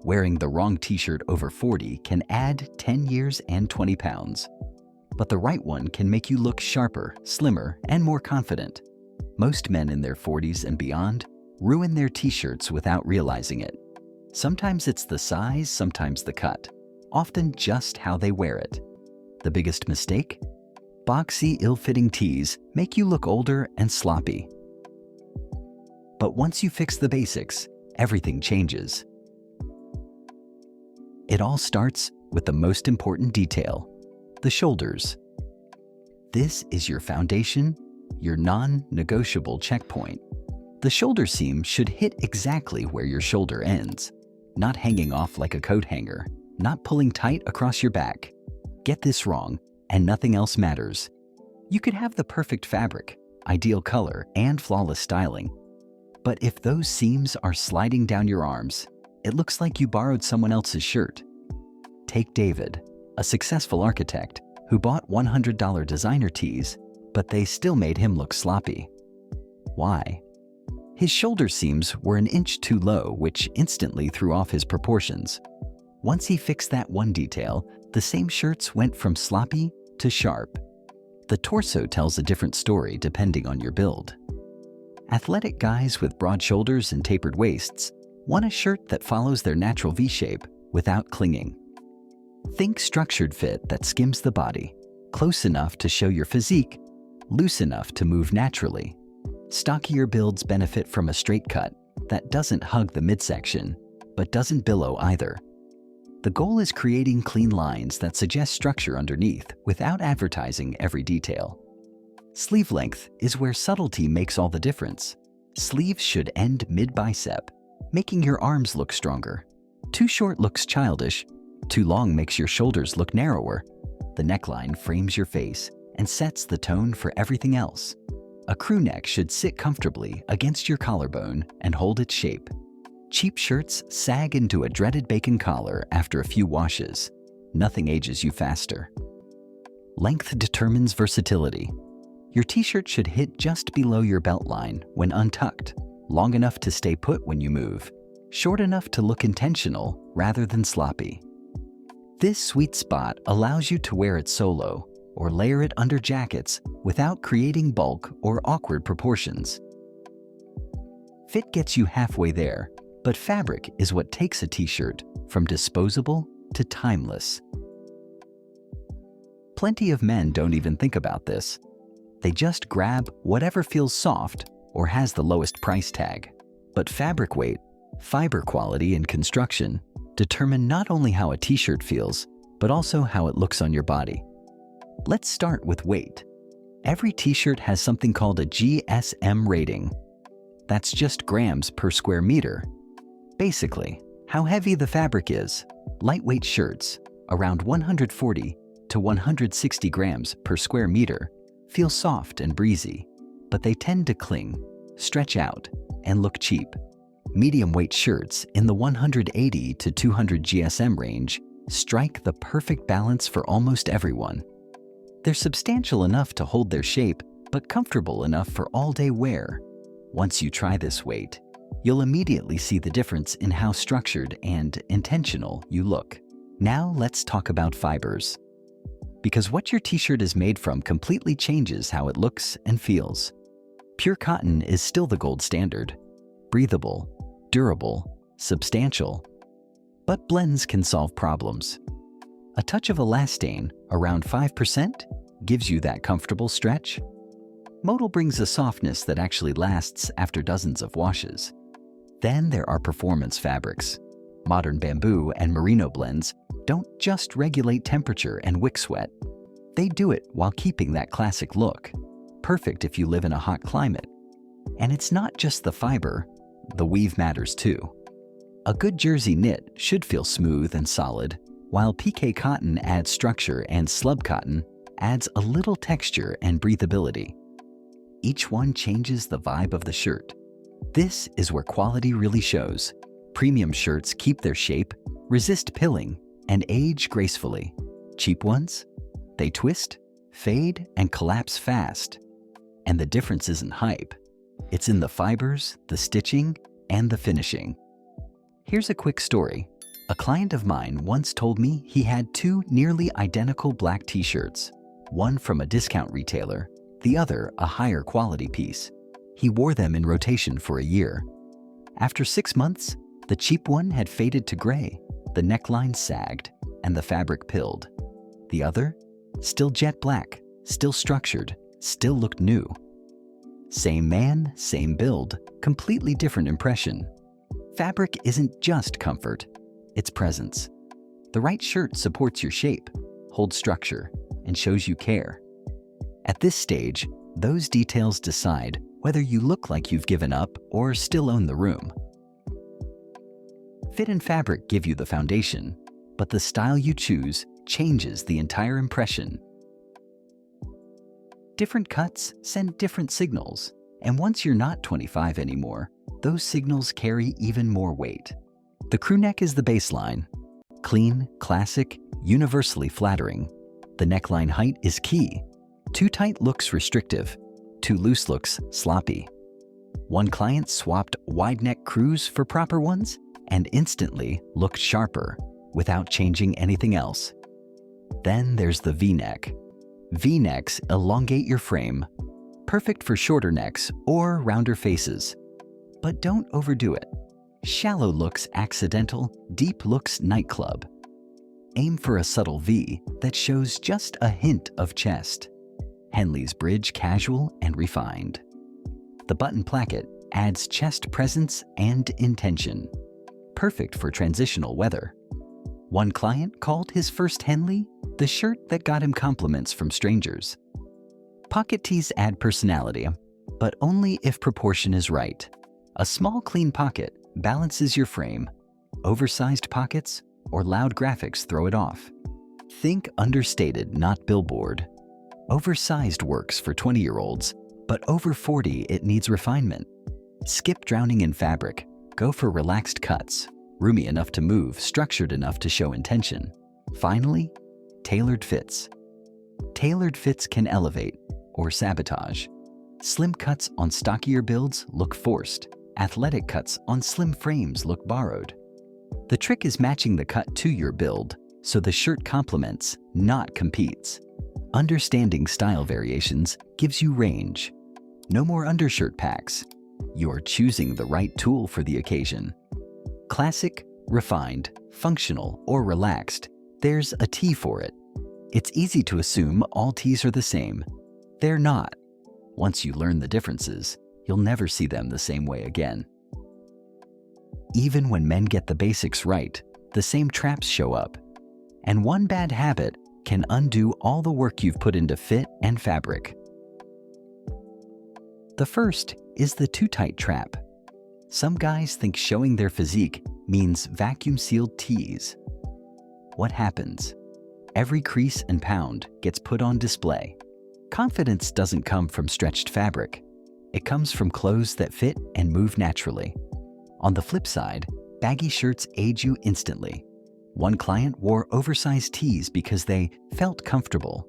Wearing the wrong t-shirt over 40 can add 10 years and 20 pounds. But the right one can make you look sharper, slimmer, and more confident. Most men in their 40s and beyond ruin their t-shirts without realizing it. Sometimes it's the size, sometimes the cut, often just how they wear it. The biggest mistake? Boxy, ill-fitting tees make you look older and sloppy. But once you fix the basics, everything changes. It all starts with the most important detail, the shoulders. This is your foundation, your non-negotiable checkpoint. The shoulder seam should hit exactly where your shoulder ends, not hanging off like a coat hanger, not pulling tight across your back. Get this wrong, and nothing else matters. You could have the perfect fabric, ideal color, and flawless styling. But if those seams are sliding down your arms, it looks like you borrowed someone else's shirt. Take David, a successful architect who bought $100 designer tees, but they still made him look sloppy. Why? His shoulder seams were an inch too low, which instantly threw off his proportions. Once he fixed that one detail, the same shirts went from sloppy to sharp. The torso tells a different story depending on your build. Athletic guys with broad shoulders and tapered waists want a shirt that follows their natural V-shape without clinging. Think structured fit that skims the body, close enough to show your physique, loose enough to move naturally. Stockier builds benefit from a straight cut that doesn't hug the midsection, but doesn't billow either. The goal is creating clean lines that suggest structure underneath without advertising every detail. Sleeve length is where subtlety makes all the difference. Sleeves should end mid-bicep, making your arms look stronger. Too short looks childish, too long makes your shoulders look narrower. The neckline frames your face and sets the tone for everything else. A crew neck should sit comfortably against your collarbone and hold its shape. Cheap shirts sag into a dreaded bacon collar after a few washes. Nothing ages you faster. Length determines versatility. Your t-shirt should hit just below your belt line when untucked, long enough to stay put when you move, short enough to look intentional rather than sloppy. This sweet spot allows you to wear it solo or layer it under jackets without creating bulk or awkward proportions. Fit gets you halfway there, but fabric is what takes a t-shirt from disposable to timeless. Plenty of men don't even think about this. They just grab whatever feels soft or has the lowest price tag. But fabric weight, fiber quality, and construction determine not only how a t-shirt feels, but also how it looks on your body. Let's start with weight. Every t-shirt has something called a GSM rating. That's just grams per square meter. Basically, how heavy the fabric is. Lightweight shirts, around 140 to 160 grams per square meter, feel soft and breezy, but they tend to cling, stretch out, and look cheap. Medium-weight shirts in the 180 to 200 GSM range strike the perfect balance for almost everyone. They're substantial enough to hold their shape, but comfortable enough for all-day wear. Once you try this weight, you'll immediately see the difference in how structured and intentional you look. Now let's talk about fibers. Because what your t-shirt is made from completely changes how it looks and feels. Pure cotton is still the gold standard. Breathable, durable, substantial. But blends can solve problems. A touch of elastane, around 5%, gives you that comfortable stretch. Modal brings a softness that actually lasts after dozens of washes. Then there are performance fabrics. Modern bamboo and merino blends don't just regulate temperature and wick sweat. They do it while keeping that classic look. Perfect if you live in a hot climate. And it's not just the fiber, the weave matters too. A good jersey knit should feel smooth and solid, while piqué cotton adds structure and slub cotton adds a little texture and breathability. Each one changes the vibe of the shirt. This is where quality really shows. Premium shirts keep their shape, resist pilling, and age gracefully. Cheap ones? They twist, fade, and collapse fast. And the difference isn't hype. It's in the fibers, the stitching, and the finishing. Here's a quick story. A client of mine once told me he had two nearly identical black t-shirts, one from a discount retailer, the other a higher quality piece. He wore them in rotation for a year. After 6 months, the cheap one had faded to gray, the neckline sagged, and the fabric pilled. The other, still jet black, still structured, still looked new. Same man, same build, completely different impression. Fabric isn't just comfort, it's presence. The right shirt supports your shape, holds structure, and shows you care. At this stage, those details decide whether you look like you've given up or still own the room. Fit and fabric give you the foundation, but the style you choose changes the entire impression. Different cuts send different signals, and once you're not 25 anymore, those signals carry even more weight. The crew neck is the baseline. Clean, classic, universally flattering. The neckline height is key. Too tight looks restrictive. Too loose looks sloppy. One client swapped wide neck crews for proper ones and instantly looked sharper without changing anything else. Then there's the V-neck. V-necks elongate your frame, perfect for shorter necks or rounder faces. But don't overdo it. Shallow looks accidental, deep looks nightclub. Aim for a subtle V that shows just a hint of chest. Henley's bridge casual and refined. The button placket adds chest presence and intention. Perfect for transitional weather. One client called his first Henley the shirt that got him compliments from strangers. Pocket tees add personality, but only if proportion is right. A small clean pocket balances your frame. Oversized pockets or loud graphics throw it off. Think understated, not billboard. Oversized works for 20-year-olds, but over 40 it needs refinement. Skip drowning in fabric. Go for relaxed cuts, roomy enough to move, structured enough to show intention. Finally, tailored fits. Tailored fits can elevate or sabotage. Slim cuts on stockier builds look forced. Athletic cuts on slim frames look borrowed. The trick is matching the cut to your build so the shirt complements, not competes. Understanding style variations gives you range. No more undershirt packs. You're choosing the right tool for the occasion. Classic, refined, functional, or relaxed, there's a tee for it. It's easy to assume all tees are the same. They're not. Once you learn the differences, you'll never see them the same way again. Even when men get the basics right, the same traps show up. And one bad habit can undo all the work you've put into fit and fabric. The first is the too tight trap. Some guys think showing their physique means vacuum-sealed tees. What happens? Every crease and pound gets put on display. Confidence doesn't come from stretched fabric. It comes from clothes that fit and move naturally. On the flip side, baggy shirts age you instantly. One client wore oversized tees because they felt comfortable.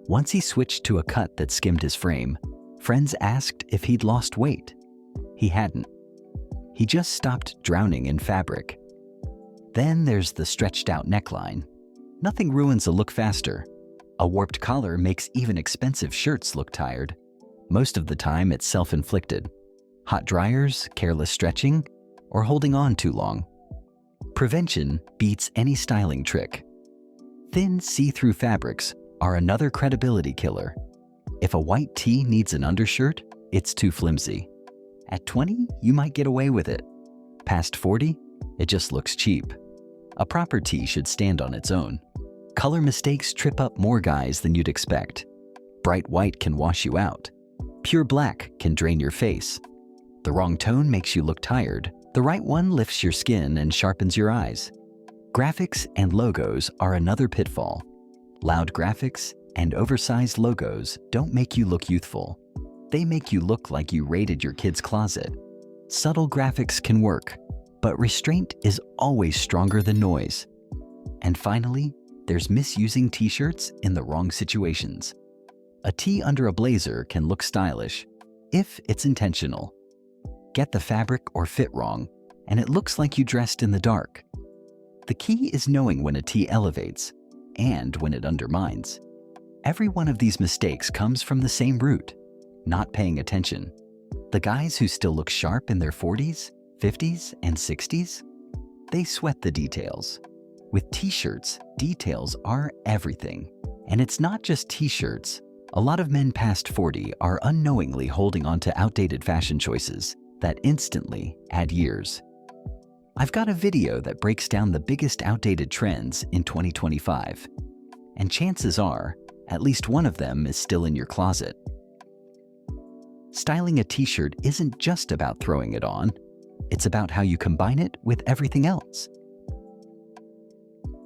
Once he switched to a cut that skimmed his frame, friends asked if he'd lost weight. He hadn't. He just stopped drowning in fabric. Then there's the stretched out neckline. Nothing ruins a look faster. A warped collar makes even expensive shirts look tired. Most of the time it's self-inflicted. Hot dryers, careless stretching, or holding on too long. Prevention beats any styling trick. Thin, see-through fabrics are another credibility killer. If a white tee needs an undershirt, it's too flimsy. At 20, you might get away with it. Past 40, it just looks cheap. A proper tee should stand on its own. Color mistakes trip up more guys than you'd expect. Bright white can wash you out. Pure black can drain your face. The wrong tone makes you look tired. The right one lifts your skin and sharpens your eyes. Graphics and logos are another pitfall. Loud graphics and oversized logos don't make you look youthful. They make you look like you raided your kid's closet. Subtle graphics can work, but restraint is always stronger than noise. And finally, there's misusing t-shirts in the wrong situations. A tee under a blazer can look stylish if it's intentional. Get the fabric or fit wrong, and it looks like you dressed in the dark. The key is knowing when a tee elevates and when it undermines. Every one of these mistakes comes from the same root: not paying attention. The guys who still look sharp in their 40s, 50s, and 60s, they sweat the details. With t-shirts, details are everything. And it's not just t-shirts. A lot of men past 40 are unknowingly holding on to outdated fashion choices that instantly add years. I've got a video that breaks down the biggest outdated trends in 2025. And chances are, at least one of them is still in your closet. Styling a t-shirt isn't just about throwing it on. It's about how you combine it with everything else.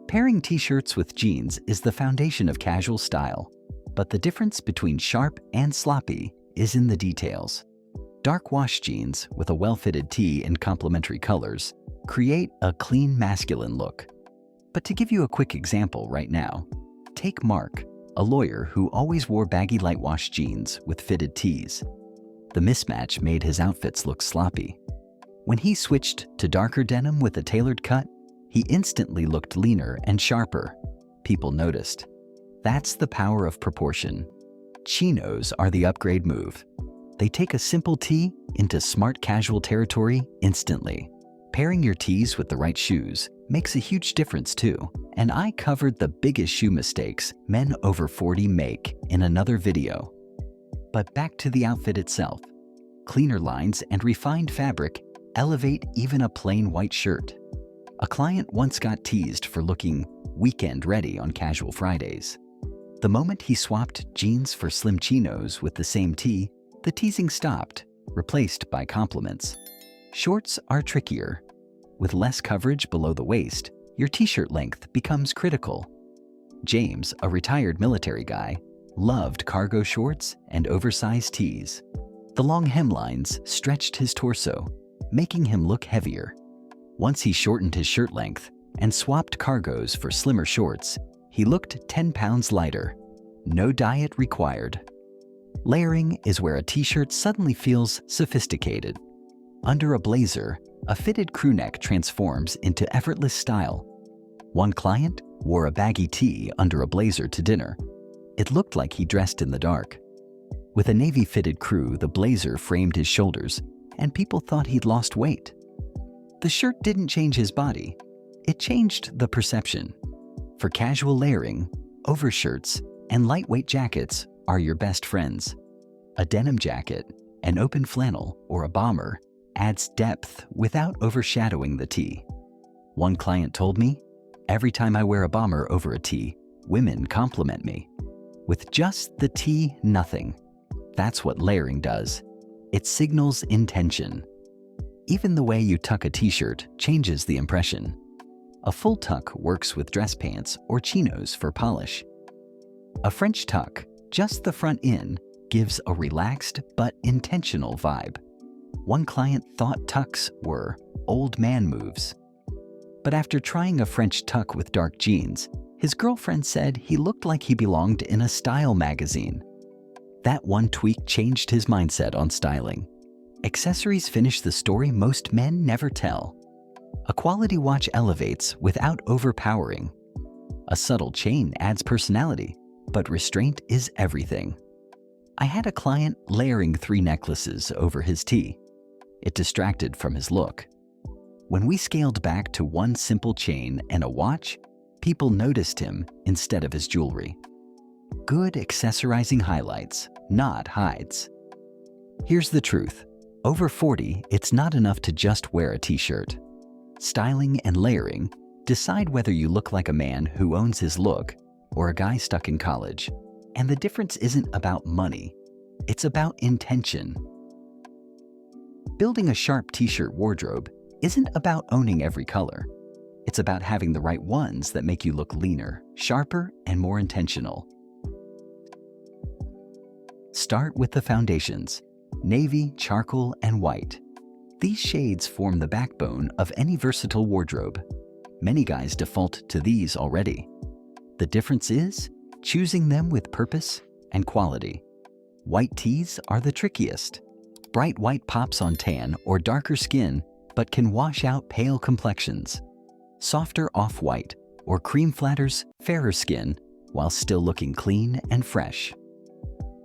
Pairing t-shirts with jeans is the foundation of casual style, but the difference between sharp and sloppy is in the details. Dark wash jeans with a well-fitted tee in complementary colors create a clean, masculine look. But to give you a quick example right now, take Mark, a lawyer who always wore baggy light wash jeans with fitted tees. The mismatch made his outfits look sloppy. When he switched to darker denim with a tailored cut, he instantly looked leaner and sharper. People noticed. That's the power of proportion. Chinos are the upgrade move. They take a simple tee into smart casual territory instantly. Pairing your tees with the right shoes makes a huge difference too. And I covered the biggest shoe mistakes men over 40 make in another video. But back to the outfit itself. Cleaner lines and refined fabric elevate even a plain white shirt. A client once got teased for looking weekend ready on casual Fridays. The moment he swapped jeans for slim chinos with the same tee, the teasing stopped, replaced by compliments. Shorts are trickier. With less coverage below the waist, your t-shirt length becomes critical. James, a retired military guy, loved cargo shorts and oversized tees. The long hemlines stretched his torso, making him look heavier. Once he shortened his shirt length and swapped cargos for slimmer shorts, he looked 10 pounds lighter. No diet required. Layering is where a t-shirt suddenly feels sophisticated. Under a blazer, a fitted crew neck transforms into effortless style. One client wore a baggy tee under a blazer to dinner. It looked like he dressed in the dark. With a navy-fitted crew, the blazer framed his shoulders, and people thought he'd lost weight. The shirt didn't change his body. It changed the perception. For casual layering, overshirts and lightweight jackets are your best friends. A denim jacket, an open flannel, or a bomber adds depth without overshadowing the tee. One client told me, "Every time I wear a bomber over a tee, women compliment me." With just the tee, nothing. That's what layering does. It signals intention. Even the way you tuck a t-shirt changes the impression. A full tuck works with dress pants or chinos for polish. A French tuck, just the front in, gives a relaxed but intentional vibe. One client thought tucks were old man moves. But after trying a French tuck with dark jeans, his girlfriend said he looked like he belonged in a style magazine. That one tweak changed his mindset on styling. Accessories finish the story most men never tell. A quality watch elevates without overpowering. A subtle chain adds personality, but restraint is everything. I had a client layering 3 necklaces over his tee. It distracted from his look. When we scaled back to one simple chain and a watch, people noticed him instead of his jewelry. Good accessorizing highlights, not hides. Here's the truth. Over 40, it's not enough to just wear a t-shirt. Styling and layering decide whether you look like a man who owns his look or a guy stuck in college. And the difference isn't about money. It's about intention. Building a sharp t-shirt wardrobe isn't about owning every color. It's about having the right ones that make you look leaner, sharper, and more intentional. Start with the foundations: navy, charcoal, and white. These shades form the backbone of any versatile wardrobe. Many guys default to these already. The difference is choosing them with purpose and quality. White tees are the trickiest. Bright white pops on tan or darker skin, but can wash out pale complexions. softer off-white, or cream flatters fairer skin while still looking clean and fresh.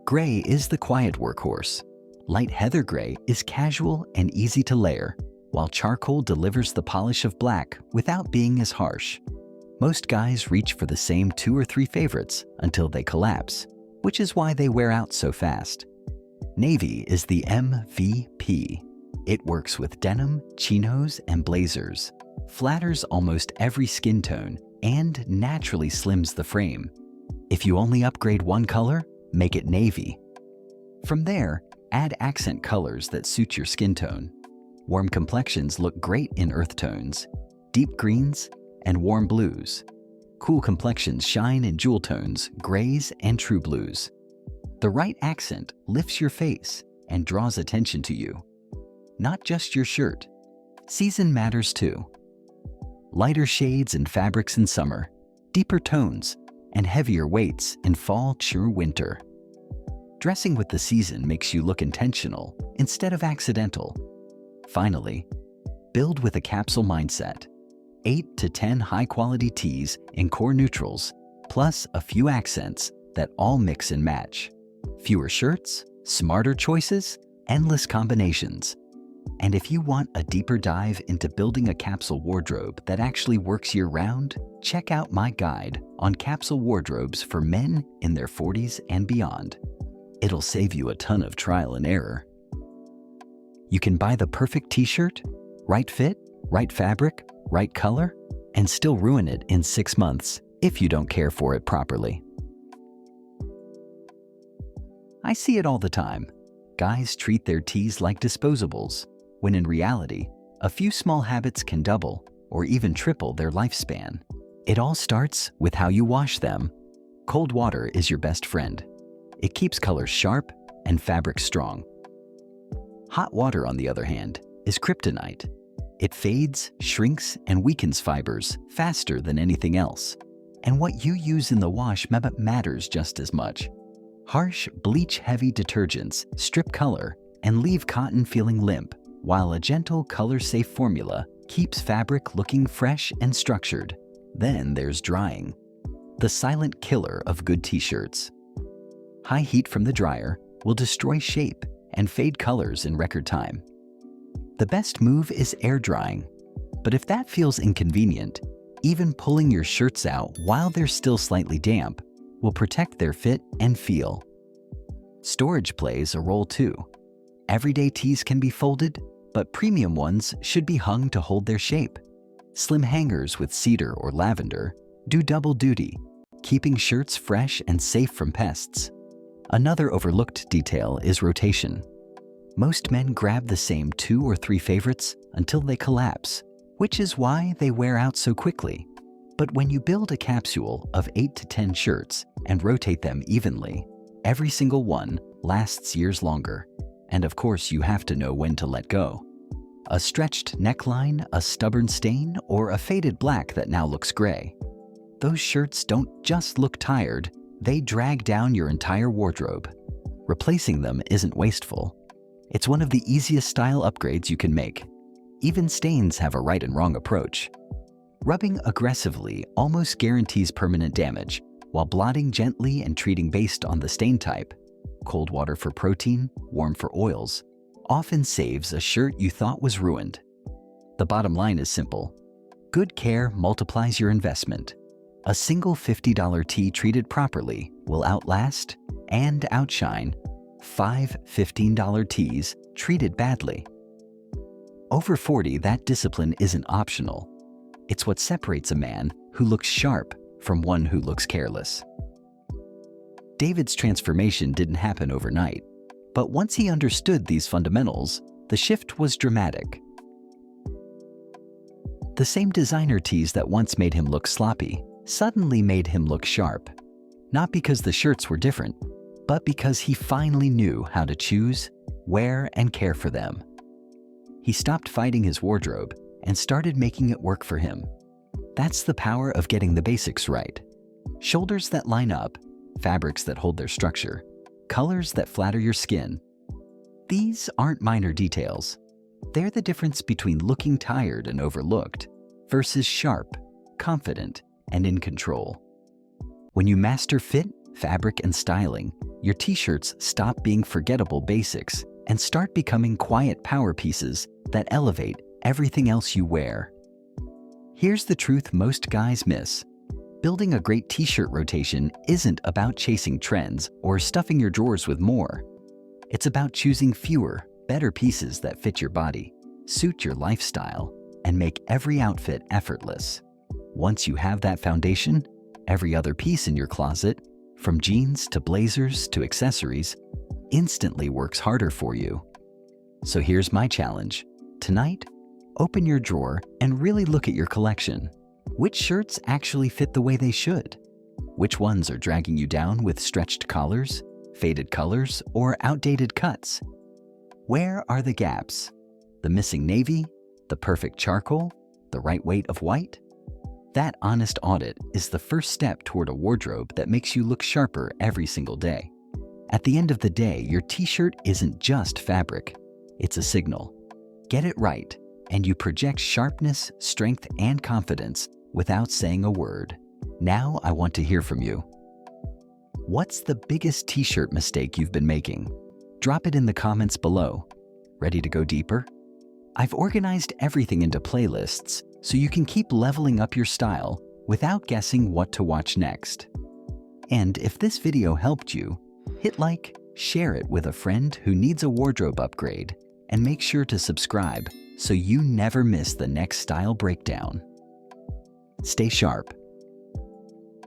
Gray is the quiet workhorse. Light heather gray is casual and easy to layer, while charcoal delivers the polish of black without being as harsh. Most guys reach for the same 2 or 3 favorites until they collapse, which is why they wear out so fast. Navy is the MVP. It works with denim, chinos, and blazers, flatters almost every skin tone, and naturally slims the frame. If you only upgrade one color, make it navy. From there, add accent colors that suit your skin tone. Warm complexions look great in earth tones, deep greens, and warm blues. Cool complexions shine in jewel tones, grays, and true blues. The right accent lifts your face and draws attention to you. Not just your shirt. Season matters too. Lighter shades and fabrics in summer, deeper tones, and heavier weights in fall through winter. Dressing with the season makes you look intentional instead of accidental. Finally, build with a capsule mindset. 8 to 10 high-quality tees in core neutrals, plus a few accents that all mix and match. Fewer shirts, smarter choices, endless combinations. And if you want a deeper dive into building a capsule wardrobe that actually works year-round, check out my guide on capsule wardrobes for men in their 40s and beyond. It'll save you a ton of trial and error. You can buy the perfect t-shirt, right fit, right fabric, right color, and still ruin it in 6 months if you don't care for it properly. I see it all the time. Guys treat their tees like disposables, when in reality, a few small habits can double or even triple their lifespan. It all starts with how you wash them. Cold water is your best friend. It keeps colors sharp and fabrics strong. Hot water, on the other hand, is kryptonite. It fades, shrinks, and weakens fibers faster than anything else. And what you use in the wash matters just as much. Harsh, bleach-heavy detergents strip color and leave cotton feeling limp, while a gentle, color-safe formula keeps fabric looking fresh and structured. Then there's drying, the silent killer of good t-shirts. High heat from the dryer will destroy shape and fade colors in record time. The best move is air drying, but if that feels inconvenient, even pulling your shirts out while they're still slightly damp will protect their fit and feel. Storage plays a role too. Everyday tees can be folded, but premium ones should be hung to hold their shape. Slim hangers with cedar or lavender do double duty, keeping shirts fresh and safe from pests. Another overlooked detail is rotation. Most men grab the same 2 or 3 favorites until they collapse, which is why they wear out so quickly. But when you build a capsule of 8 to 10 shirts and rotate them evenly, every single one lasts years longer. And of course, you have to know when to let go. A stretched neckline, a stubborn stain, or a faded black that now looks gray. Those shirts don't just look tired, they drag down your entire wardrobe. Replacing them isn't wasteful. It's one of the easiest style upgrades you can make. Even stains have a right and wrong approach. Rubbing aggressively almost guarantees permanent damage, while blotting gently and treating based on the stain type, cold water for protein, warm for oils, often saves a shirt you thought was ruined. The bottom line is simple. Good care multiplies your investment. A single $50 tee treated properly will outlast and outshine 5 $15 tees treated badly. Over 40, that discipline isn't optional. It's what separates a man who looks sharp from one who looks careless. David's transformation didn't happen overnight, but once he understood these fundamentals, the shift was dramatic. The same designer tees that once made him look sloppy suddenly made him look sharp, not because the shirts were different, but because he finally knew how to choose, wear, and care for them. He stopped fighting his wardrobe and started making it work for him. That's the power of getting the basics right. Shoulders that line up, fabrics that hold their structure, colors that flatter your skin. These aren't minor details. They're the difference between looking tired and overlooked, versus sharp, confident, and in control. When you master fit, fabric, and styling, your t-shirts stop being forgettable basics and start becoming quiet power pieces that elevate everything else you wear. Here's the truth most guys miss. Building a great t-shirt rotation isn't about chasing trends or stuffing your drawers with more. It's about choosing fewer, better pieces that fit your body, suit your lifestyle, and make every outfit effortless. Once you have that foundation, every other piece in your closet, from jeans to blazers to accessories, instantly works harder for you. So here's my challenge. Tonight, open your drawer and really look at your collection. Which shirts actually fit the way they should? Which ones are dragging you down with stretched collars, faded colors, or outdated cuts? Where are the gaps? The missing navy? The perfect charcoal? The right weight of white? That honest audit is the first step toward a wardrobe that makes you look sharper every single day. At the end of the day, your t-shirt isn't just fabric. It's a signal. Get it right, and you project sharpness, strength, and confidence without saying a word. Now I want to hear from you. What's the biggest t-shirt mistake you've been making? Drop it in the comments below. Ready to go deeper? I've organized everything into playlists so you can keep leveling up your style without guessing what to watch next. And if this video helped you, hit like, share it with a friend who needs a wardrobe upgrade, and make sure to subscribe so you never miss the next style breakdown. Stay sharp